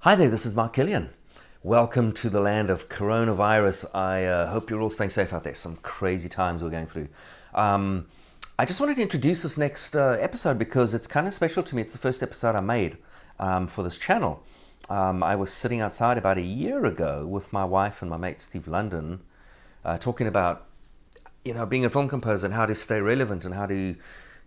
Hi there, this is Mark Killian. Welcome to the land of coronavirus. I hope you're all staying safe out there. Some crazy times we're going through. I just wanted to introduce this next episode because it's kind of special to me. It's the first episode I made for this channel. I was sitting outside about a year ago with my wife and my mate Steve London talking about being a film composer and how to stay relevant and how to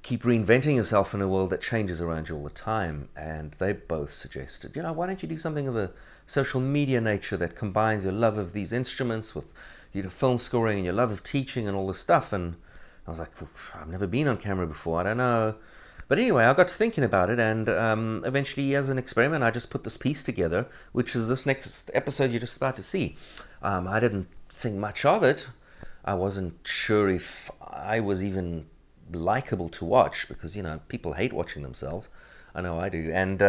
keep reinventing yourself in a world that changes around you all the time. And they both suggested, why don't you do something of a social media nature that combines your love of these instruments with film scoring and your love of teaching and all this stuff. And I was like, I've never been on camera before, I don't know. But anyway, I got to thinking about it, and eventually, as an experiment, I just put this piece together, which is this next episode you're just about to see. I didn't think much of it. I wasn't sure if I was even likable to watch because people hate watching themselves. I know I do. And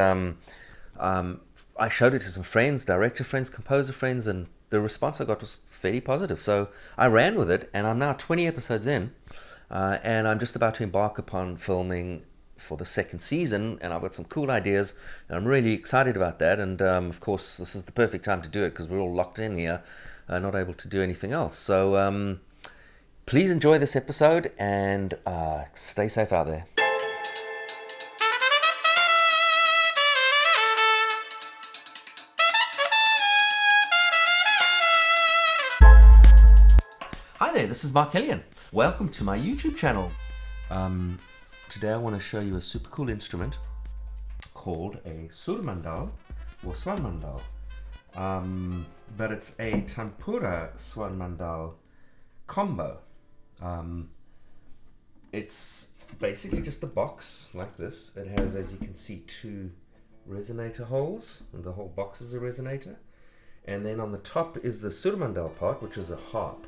I showed it to some friends, director friends, composer friends, and the response I got was fairly positive. So I ran with it, and I'm now 20 episodes in, and I'm just about to embark upon filming for the second season, and I've got some cool ideas, and I'm really excited about that. And of course, this is the perfect time to do it because we're all locked in here, not able to do anything else. So please enjoy this episode and stay safe out there. Hi there, this is Mark Killian. Welcome to my YouTube channel. Today I want to show you a super cool instrument called a Surmandal or Surmandal. But it's a Tanpura Surmandal combo. It's basically just a box like this. It has, as you can see, two resonator holes, and the whole box is a resonator. And then on the top is the Surmandal part, which is a harp.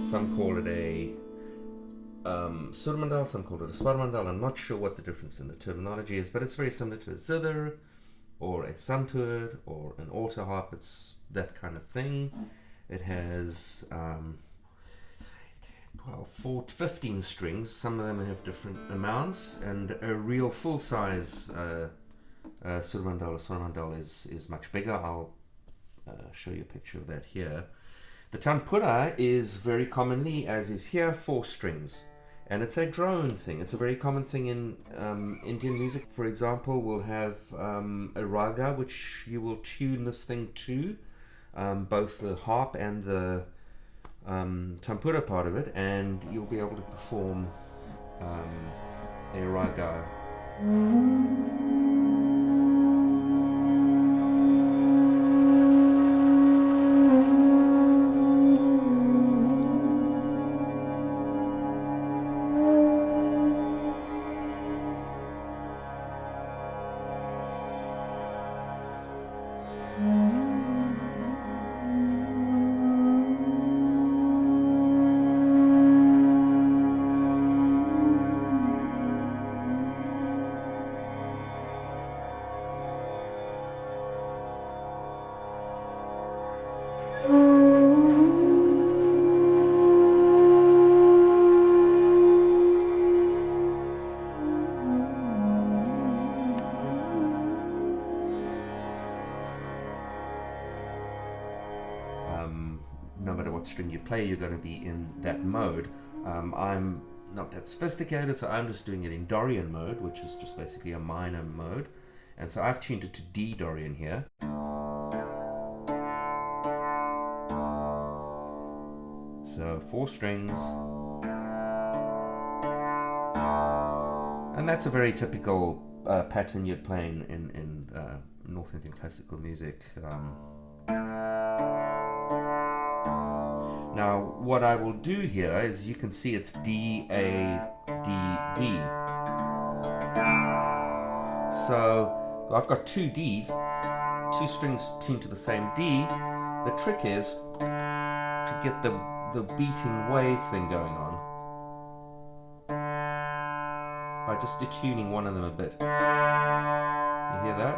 Some call it a Surmandal, some call it a Surmandal. I'm not sure what the difference in the terminology is, but it's very similar to a zither or a santur or an alto harp. It's that kind of thing. It has 15 strings. Some of them have different amounts, and a real full-size Surmandal is much bigger. I'll show you a picture of that here. The Tanpura is very commonly, as is here, 4 strings, and it's a drone thing. It's a very common thing in Indian music. For example, we'll have a raga, which you will tune this thing to. Both the harp and the Tanpura part of it, and you'll be able to perform a raga. No matter what string you play, you're going to be in that mode. I'm not that sophisticated, so I'm just doing it in Dorian mode, which is just basically a minor mode. And so I've tuned it to D Dorian here. So 4 strings. And that's a very typical pattern you'd play in North Indian classical music. Now, what I will do here is, you can see it's D, A, D, D. So I've got 2 Ds, 2 strings tuned to the same D. The trick is to get the beating wave thing going on by just detuning one of them a bit. You hear that?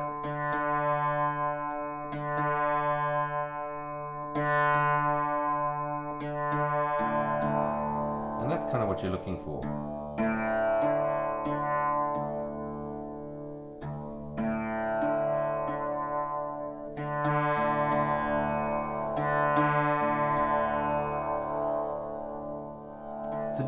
And that's kind of what you're looking for.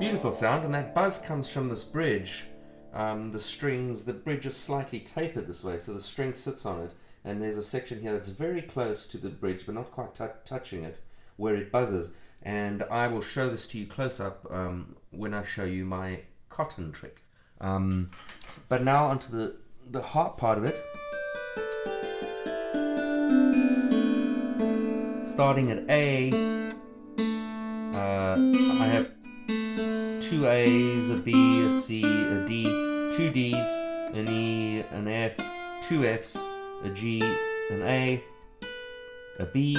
beautiful sound, and that buzz comes from this bridge. The bridge is slightly tapered this way, so the string sits on it, and there's a section here that's very close to the bridge, but not quite touching it, where it buzzes. And I will show this to you close up when I show you my cotton trick. But now onto the harp part of it. Starting at A, I have 2 A's, a B, a C, a D, 2 D's, an E, an F, 2 F's, a G, an A, a B,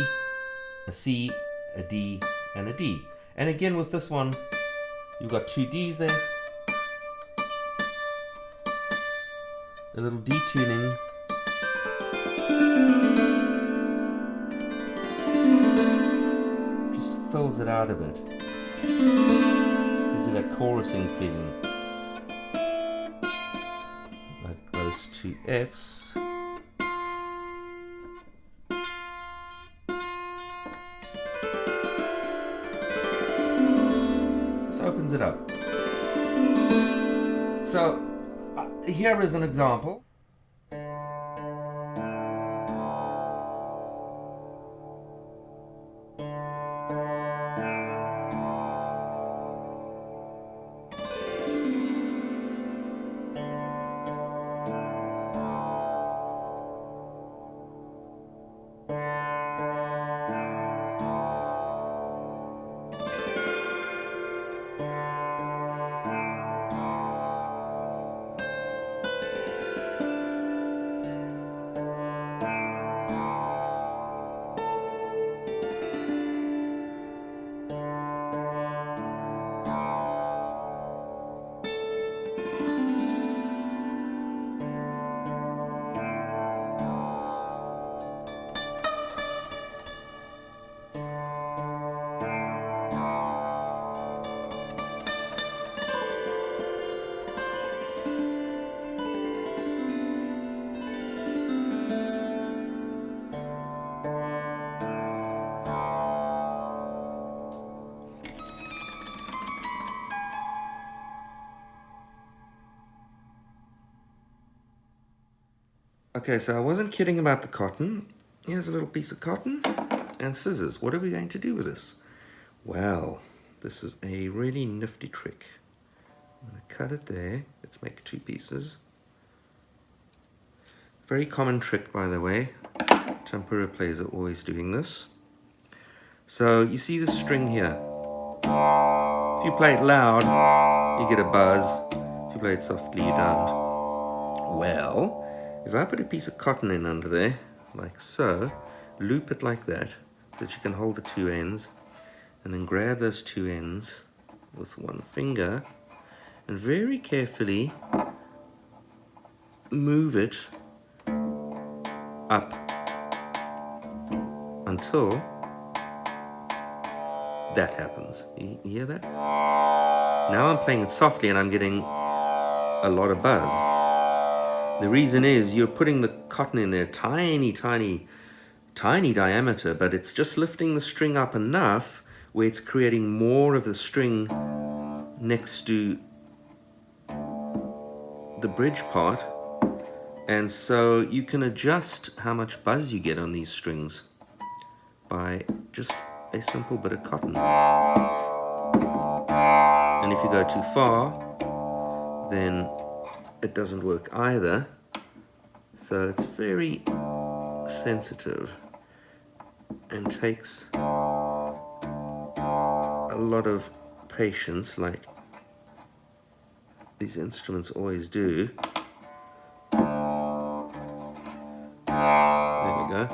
a C, a D, and a D. And again with this one, you've got 2 D's there, a little D tuning, just fills it out a bit. Gives you that chorusing feeling. Like those 2 F's. This opens it up. So here is an example. Okay, so I wasn't kidding about the cotton. Here's a little piece of cotton and scissors. What are we going to do with this? Well, this is a really nifty trick. I'm going to cut it there. Let's make 2 pieces. Very common trick, by the way. Tanpura players are always doing this. So you see the string here. If you play it loud, you get a buzz. If you play it softly, you don't. Well, if I put a piece of cotton in under there, like so, loop it like that, so that you can hold the 2 ends, and then grab those 2 ends with 1 finger, and very carefully move it up until that happens. You hear that? Now I'm playing it softly and I'm getting a lot of buzz. The reason is you're putting the cotton in there, tiny diameter, but it's just lifting the string up enough where it's creating more of the string next to the bridge part. And so you can adjust how much buzz you get on these strings by just a simple bit of cotton. And if you go too far, then it doesn't work either. So it's very sensitive and takes a lot of patience, like these instruments always do. There we go.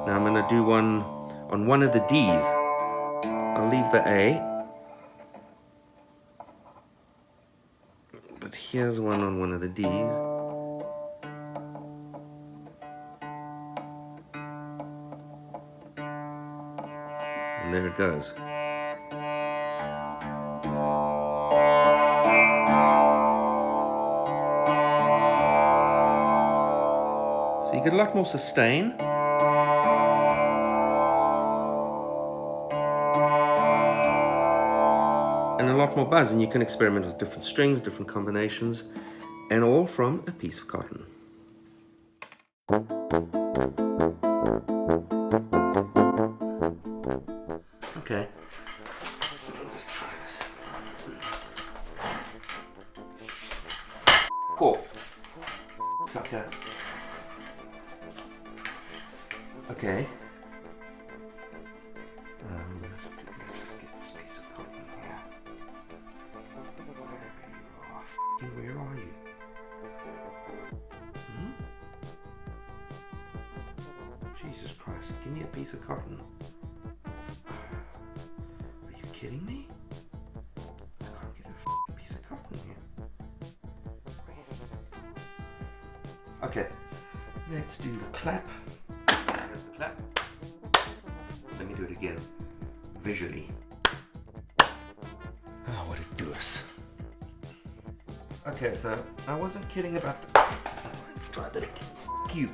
Now I'm going to do one on one of the D's. I'll leave the A. But here's one on one of the D's. And there it goes. So you get a lot more sustain. and a lot more buzz, and you can experiment with different strings, different combinations, and all from a piece of cotton. Okay. Off, sucker. Okay. Let's just get this piece of cotton here. Where are you? Jesus Christ, give me a piece of cotton. Are you kidding me? I can't get a piece of cotton here. Okay, let's do the clap. There's the clap. Let me do it again, visually. Oh, what a doers. Okay, so I wasn't kidding about the... Let's try that again. F*** you.